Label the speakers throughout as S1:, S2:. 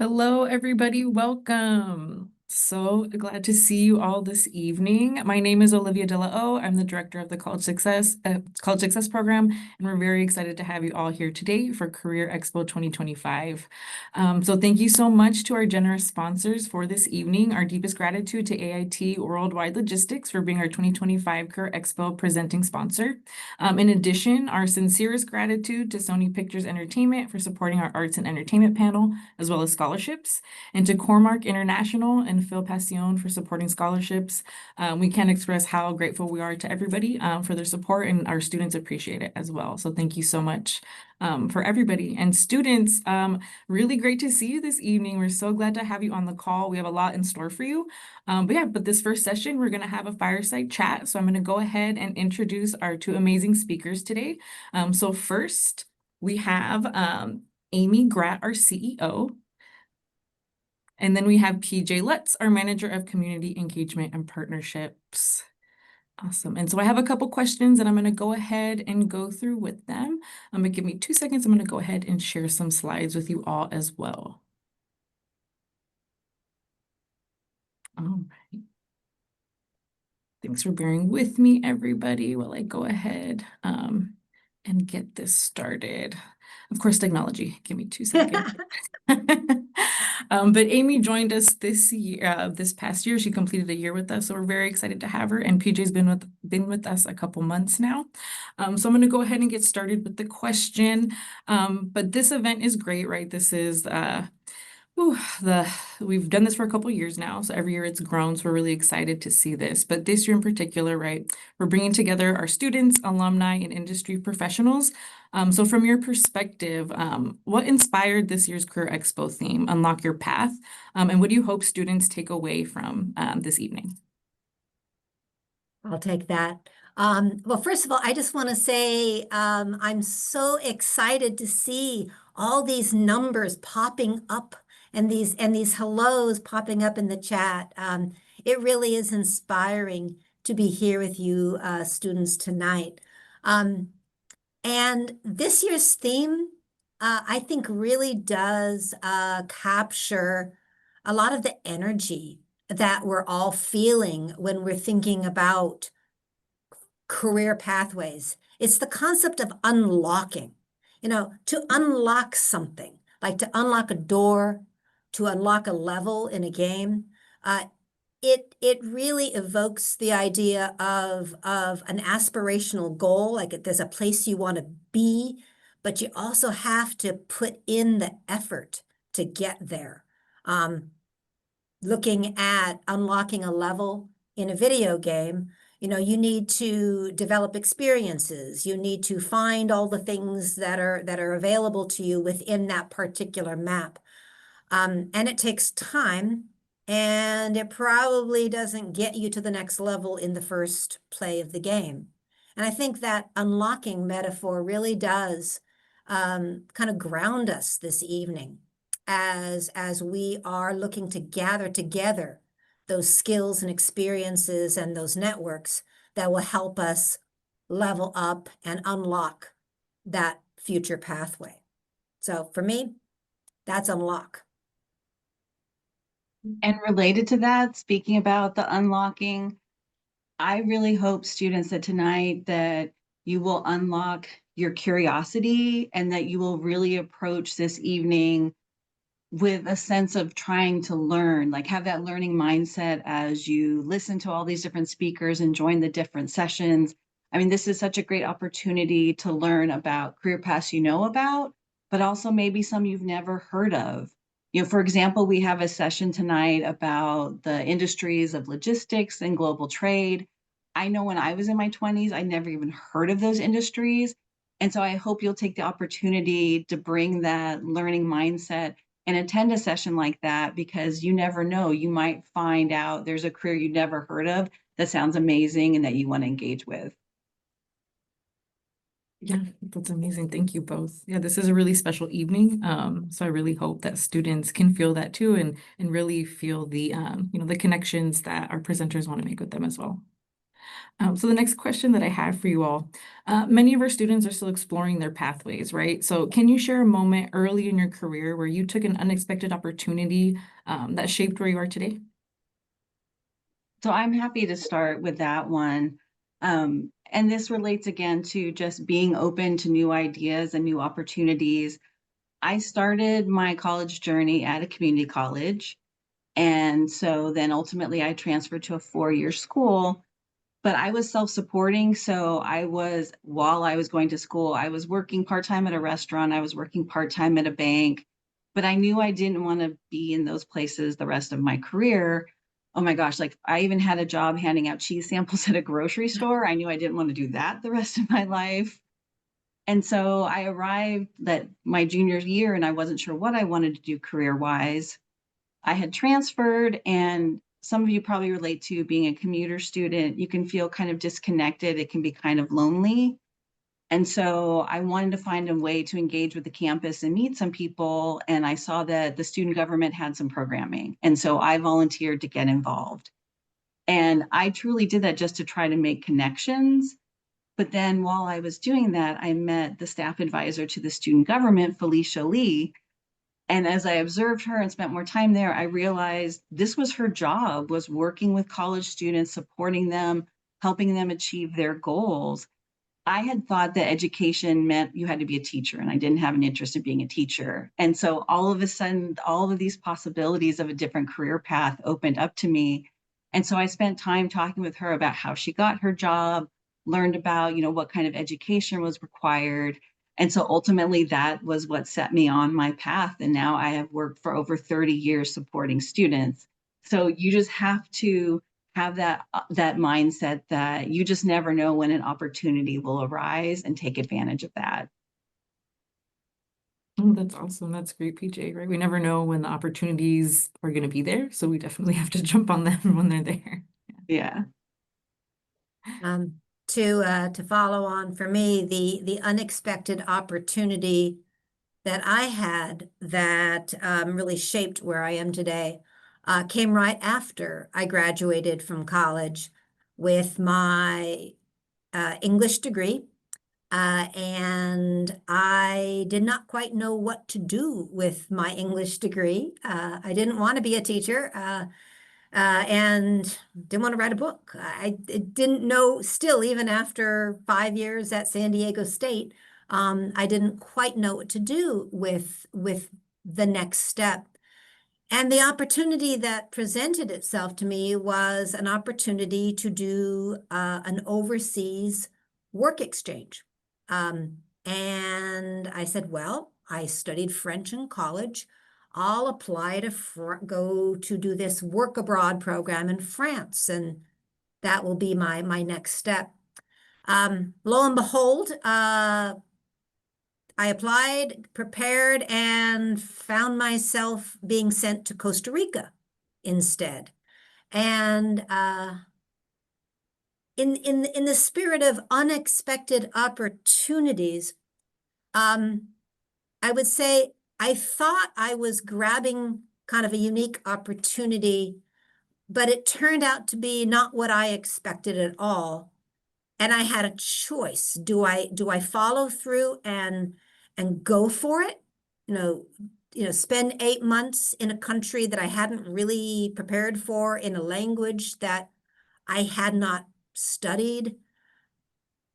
S1: Hello, everybody. Welcome. So glad to see you all this evening. My name is Olivia De La O. I'm the director of the College Success program, and we're very excited to have you all here today for Career Expo 2025. So thank you so much to our generous sponsors for this evening. Our deepest gratitude to AIT Worldwide Logistics for being our 2025 Career Expo presenting sponsor. In addition, our sincerest gratitude to Sony Pictures Entertainment for supporting our arts and entertainment panel, as well as scholarships, and to Cormark International and Phil Passion for supporting scholarships. We can't express how grateful we are to everybody for their support, and our students appreciate it as well. So thank you so much for everybody. And students, really great to see you this evening. We're so glad to have you on the call. We have a lot in store for you. But this first session, we're going to have a fireside chat. So I'm going to go ahead and introduce our two amazing speakers today. So first, we have Amy Gratt, our CEO. And then we have PJ Lutz, our Manager of Community Engagement and Partnerships. Awesome. And so I have a couple questions and I'm going to go ahead and go through with them. But give me 2 seconds. I'm going to go ahead and share some slides with you all as well. All right. Thanks for bearing with me, everybody, while I go ahead and get this started. Of course, technology. Give me 2 seconds. But Amy joined us this past year. She completed a year with us, so we're very excited to have her. And PJ's been with us a couple months now. So I'm going to go ahead and get started with the question. But this event is great, right? This is we've done this for a couple years now, so every year it's grown, so we're really excited to see this. But this year in particular, right, we're bringing together our students, alumni, and industry professionals. So from your perspective, what inspired this year's Career Expo theme, Unlock Your Path? And what do you hope students take away from this evening?
S2: I'll take that. Well, first of all, I just want to say I'm so excited to see all these numbers popping up and these hellos popping up in the chat. It really is inspiring to be here with you students tonight. And this year's theme, I think, really does capture a lot of the energy that we're all feeling when we're thinking about career pathways. It's the concept of unlocking, to unlock something, like to unlock a door, to unlock a level in a game. It really evokes the idea of an aspirational goal, like there's a place you want to be, but you also have to put in the effort to get there. Looking at unlocking a level in a video game, you need to develop experiences. You need to find all the things that are available to you within that particular map. And it takes time, and it probably doesn't get you to the next level in the first play of the game. And I think that unlocking metaphor really does kind of ground us this evening as we are looking to gather together those skills and experiences and those networks that will help us level up and unlock that future pathway. So for me, that's unlock.
S3: And related to that, speaking about the unlocking, I really hope students that tonight that you will unlock your curiosity and that you will really approach this evening with a sense of trying to learn, like have that learning mindset as you listen to all these different speakers and join the different sessions. I mean, this is such a great opportunity to learn about career paths you know about, but also maybe some you've never heard of. For example, we have a session tonight about the industries of logistics and global trade. I know when I was in my 20s, I never even heard of those industries. And so I hope you'll take the opportunity to bring that learning mindset and attend a session like that, because you never know, you might find out there's a career you never heard of that sounds amazing and that you want to engage with.
S1: Yeah, that's amazing. Thank you both. Yeah, this is a really special evening. So I really hope that students can feel that too and really feel the the connections that our presenters want to make with them as well. So the next question that I have for you all, many of our students are still exploring their pathways, right? So can you share a moment early in your career where you took an unexpected opportunity that shaped where you are today?
S3: So I'm happy to start with that one. And this relates again to just being open to new ideas and new opportunities. I started my college journey at a community college. And so then ultimately I transferred to a 4-year school, but I was self-supporting. So while I was going to school, I was working part-time at a restaurant, I was working part-time at a bank, but I knew I didn't want to be in those places the rest of my career. Oh my gosh, like I even had a job handing out cheese samples at a grocery store. I knew I didn't want to do that the rest of my life. And so I arrived at my junior year and I wasn't sure what I wanted to do career-wise. I had transferred, and some of you probably relate to being a commuter student. You can feel kind of disconnected. It can be kind of lonely. And so I wanted to find a way to engage with the campus and meet some people. And I saw that the student government had some programming. And so I volunteered to get involved. And I truly did that just to try to make connections. But then while I was doing that, I met the staff advisor to the student government, Felicia Lee. And as I observed her and spent more time there, I realized this was her job, was working with college students, supporting them, helping them achieve their goals. I had thought that education meant you had to be a teacher, and I didn't have an interest in being a teacher. And so all of a sudden, all of these possibilities of a different career path opened up to me. And so I spent time talking with her about how she got her job, learned about, what kind of education was required. And so ultimately that was what set me on my path. And now I have worked for over 30 years supporting students. So you just have to have that mindset that you just never know when an opportunity will arise, and take advantage of that.
S1: Oh, that's awesome. That's great, PJ, right? We never know when the opportunities are going to be there. So we definitely have to jump on them when they're there.
S3: Yeah.
S2: To follow on for me, the unexpected opportunity that I had that really shaped where I am today came right after I graduated from college with my English degree. And I did not quite know what to do with my English degree. I didn't want to be a teacher. And didn't want to write a book. I didn't know still, even after 5 years at San Diego State, I didn't quite know what to do with the next step. And the opportunity that presented itself to me was an opportunity to do an overseas work exchange. And I said, well, I studied French in college. I'll apply to go to do this work abroad program in France, and that will be my next step. Lo and behold, I applied, prepared, and found myself being sent to Costa Rica instead. And in the spirit of unexpected opportunities, I would say I thought I was grabbing kind of a unique opportunity, but it turned out to be not what I expected at all. And I had a choice. Do I follow through and go for it? Spend 8 months in a country that I hadn't really prepared for, in a language that I had not studied.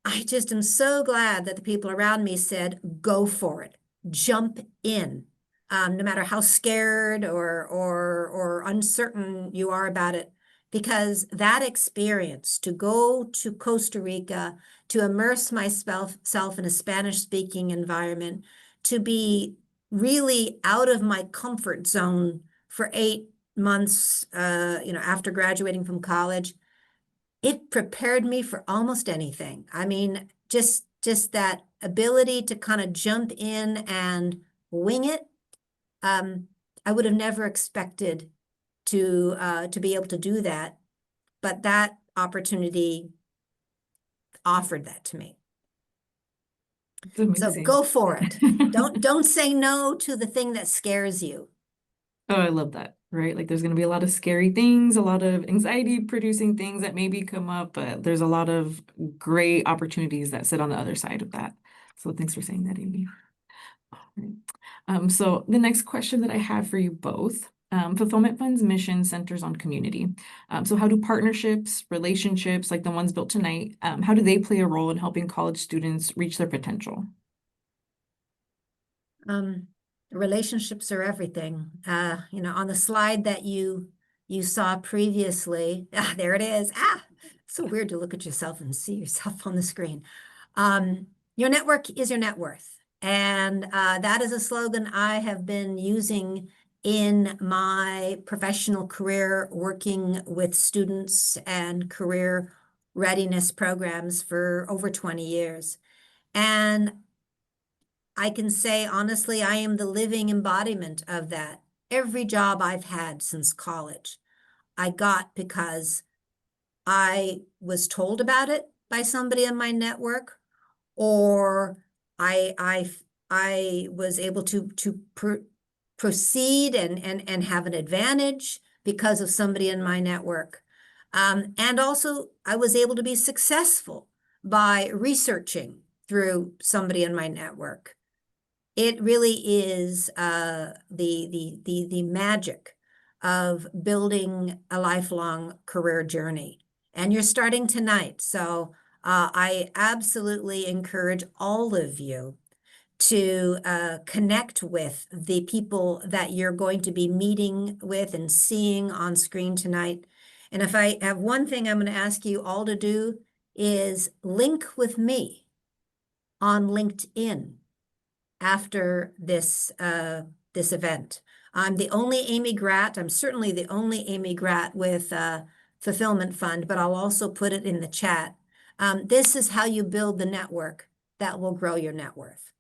S2: I just am so glad that the people around me said, go for it, jump in. No matter how scared or uncertain you are about it, because that experience to go to Costa Rica, to immerse myself in a Spanish-speaking environment, to be really out of my comfort zone for 8 months, after graduating from college, it prepared me for almost anything. I mean, just that ability to kind of jump in and wing it. I would have never expected to be able to do that, but that opportunity offered that to me.
S1: It's amazing.
S2: So go for it. Don't say no to the thing that scares you.
S1: Oh, I love that, right? Like there's going to be a lot of scary things, a lot of anxiety producing things that maybe come up, but there's a lot of great opportunities that sit on the other side of that. So thanks for saying that, Amy. All right. So the next question that I have for you both, Fulfillment Fund's mission centers on community. So how do partnerships, relationships like the ones built tonight, how do they play a role in helping college students reach their potential?
S2: Relationships are everything. On the slide that you saw previously, there it is. It's so weird to look at yourself and see yourself on the screen. Your network is your net worth. And that is a slogan I have been using in my professional career, working with students and career readiness programs for over 20 years. And I can say honestly, I am the living embodiment of that. Every job I've had since college, I got because I was told about it by somebody in my network, or I was able to proceed and have an advantage because of somebody in my network. And also, I was able to be successful by researching through somebody in my network. It really is the magic of building a lifelong career journey. And you're starting tonight. So I absolutely encourage all of you to connect with the people that you're going to be meeting with and seeing on screen tonight. And if I have one thing I'm going to ask you all to do is link with me on LinkedIn after this event. I'm the only Amy Gratt. I'm certainly the only Amy Gratt with Fulfillment Fund, but I'll also put it in the chat. This is how you build the network that will grow your net worth.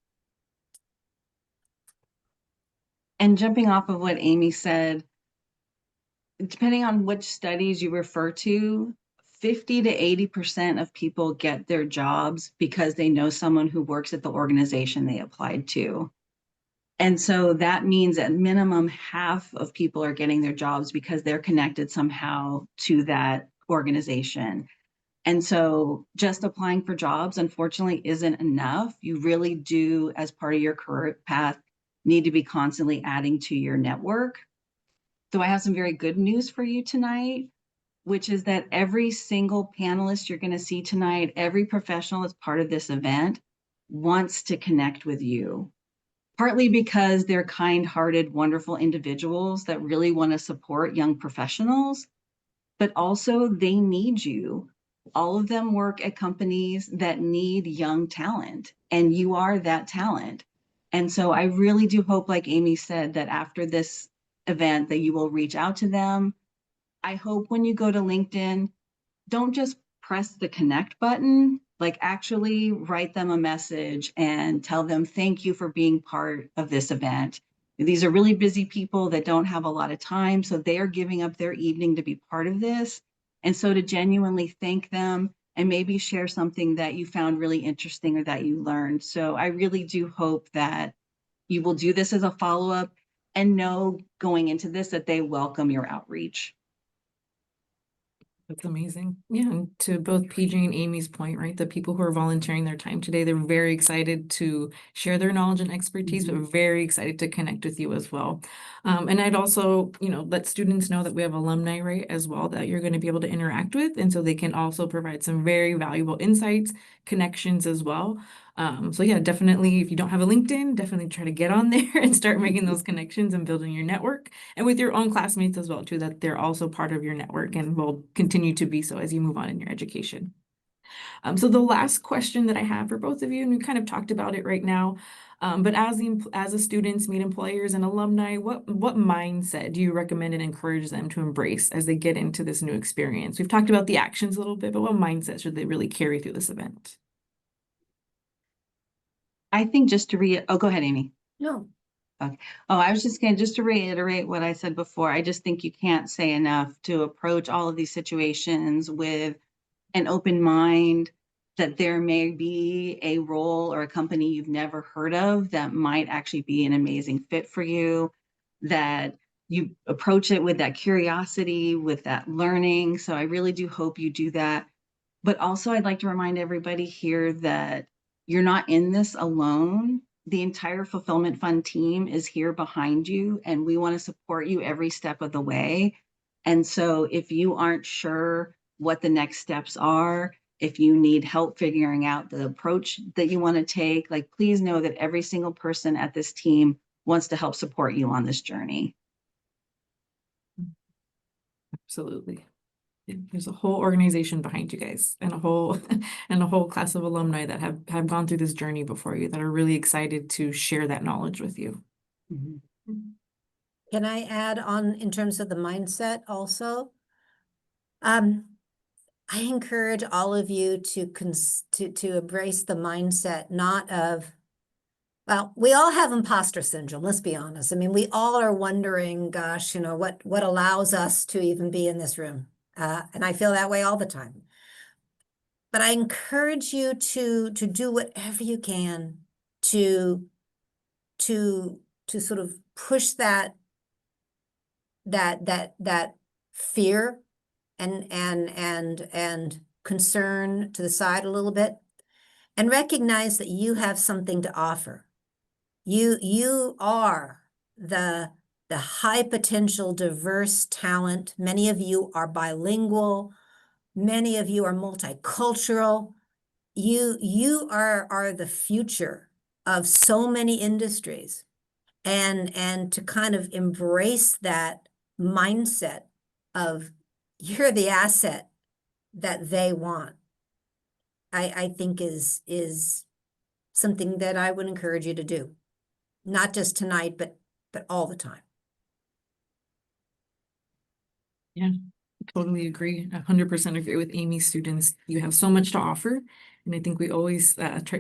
S3: And jumping off of what Amy said, depending on which studies you refer to, 50 to 80% of people get their jobs because they know someone who works at the organization they applied to. And so that means at minimum half of people are getting their jobs because they're connected somehow to that organization. And so just applying for jobs, unfortunately, isn't enough. You really do, as part of your career path, need to be constantly adding to your network. So I have some very good news for you tonight, which is that every single panelist you're going to see tonight, every professional that's part of this event wants to connect with you. Partly because they're kind-hearted, wonderful individuals that really want to support young professionals, but also they need you. All of them work at companies that need young talent, and you are that talent. And so I really do hope, like Amy said, that after this event that you will reach out to them. I hope when you go to LinkedIn, don't just press the connect button, like actually write them a message and tell them thank you for being part of this event. These are really busy people that don't have a lot of time, so they are giving up their evening to be part of this. And so to genuinely thank them and maybe share something that you found really interesting or that you learned. So I really do hope that you will do this as a follow-up and know going into this that they welcome your outreach.
S1: That's amazing. Yeah, and to both PJ and Amy's point, right? The people who are volunteering their time today, they're very excited to share their knowledge and expertise, but very excited to connect with you as well. And I'd also, let students know that we have alumni, right, as well, that you're going to be able to interact with. And so they can also provide some very valuable insights, connections as well. So yeah, definitely, if you don't have a LinkedIn, definitely try to get on there and start making those connections and building your network, and with your own classmates as well, too, that they're also part of your network and will continue to be so as you move on in your education. So the last question that I have for both of you, and we kind of talked about it right now, but as the students meet employers and alumni, what mindset do you recommend and encourage them to embrace as they get into this new experience? We've talked about the actions a little bit, but what mindset should they really carry through this event?
S3: I think just to go ahead, Amy.
S2: No.
S3: Okay. Oh, I was just going to reiterate what I said before. I just think you can't say enough to approach all of these situations with an open mind, that there may be a role or a company you've never heard of that might actually be an amazing fit for you, that you approach it with that curiosity, with that learning. So I really do hope you do that. But also, I'd like to remind everybody here that you're not in this alone. The entire Fulfillment Fund team is here behind you, and we want to support you every step of the way. And so if you aren't sure what the next steps are, if you need help figuring out the approach that you want to take, like, please know that every single person at this team wants to help support you on this journey.
S1: Absolutely. Yeah, there's a whole organization behind you guys, and a whole and a whole class of alumni that have gone through this journey before you, that are really excited to share that knowledge with you.
S3: Mm-hmm.
S2: Can I add on in terms of the mindset also? I encourage all of you to embrace the mindset, not of, well, we all have imposter syndrome, let's be honest. I mean, we all are wondering, gosh, you know, what allows us to even be in this room? And I feel that way all the time. But I encourage you to do whatever you can to sort of push that fear and concern to the side a little bit, and recognize that you have something to offer. You are the high potential, diverse talent. Many of you are bilingual. Many of you are multicultural. You are the future of so many industries. And to kind of embrace that mindset of you're the asset that they want, I think is something that I would encourage you to do. Not just tonight, but all the time.
S1: Yeah, totally agree. 100% agree with Amy. Students, you have so much to offer. And I think we always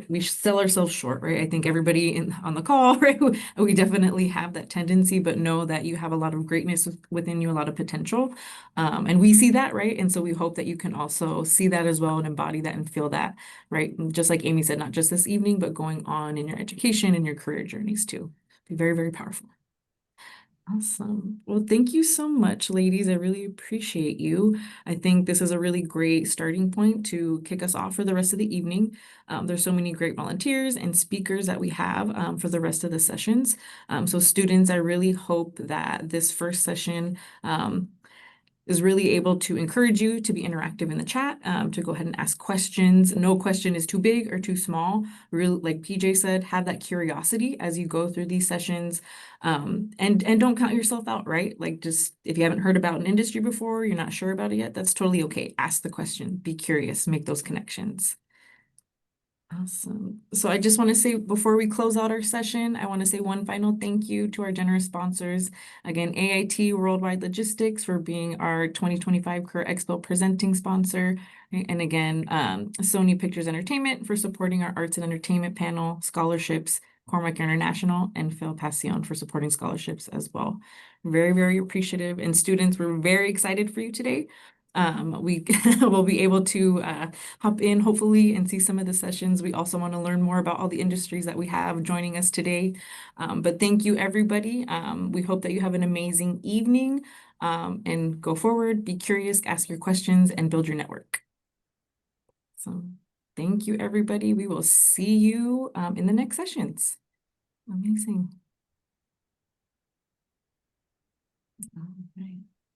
S1: we sell ourselves short, right? I think everybody on the call, right? We definitely have that tendency, but know that you have a lot of greatness within you, a lot of potential. And we see that, right? And so we hope that you can also see that as well and embody that and feel that, right? And just like Amy said, not just this evening, but going on in your education and your career journeys too. Be very, very powerful. Awesome. Well, thank you so much, ladies. I really appreciate you. I think this is a really great starting point to kick us off for the rest of the evening. There's so many great volunteers and speakers that we have for the rest of the sessions. So students, I really hope that this first session is really able to encourage you to be interactive in the chat, to go ahead and ask questions. No question is too big or too small. Really, like PJ said, have that curiosity as you go through these sessions, and don't count yourself out, right? Like, just if you haven't heard about an industry before, you're not sure about it yet, that's totally okay. Ask the question, be curious, make those connections. Awesome. So I just want to say, before we close out our session, I want to say one final thank you to our generous sponsors. Again, AIT Worldwide Logistics for being our 2025 Career Expo presenting sponsor. Right? And again, Sony Pictures Entertainment for supporting our arts and entertainment panel, scholarships, Cormac International, and Phil Passion for supporting scholarships as well. Very, very appreciative. And students, we're very excited for you today. We will be able to hop in hopefully and see some of the sessions. We also want to learn more about all the industries that we have joining us today. But thank you, everybody. We hope that you have an amazing evening, and go forward, be curious, ask your questions, and build your network. So thank you, everybody. We will see you in the next sessions. Amazing. All right.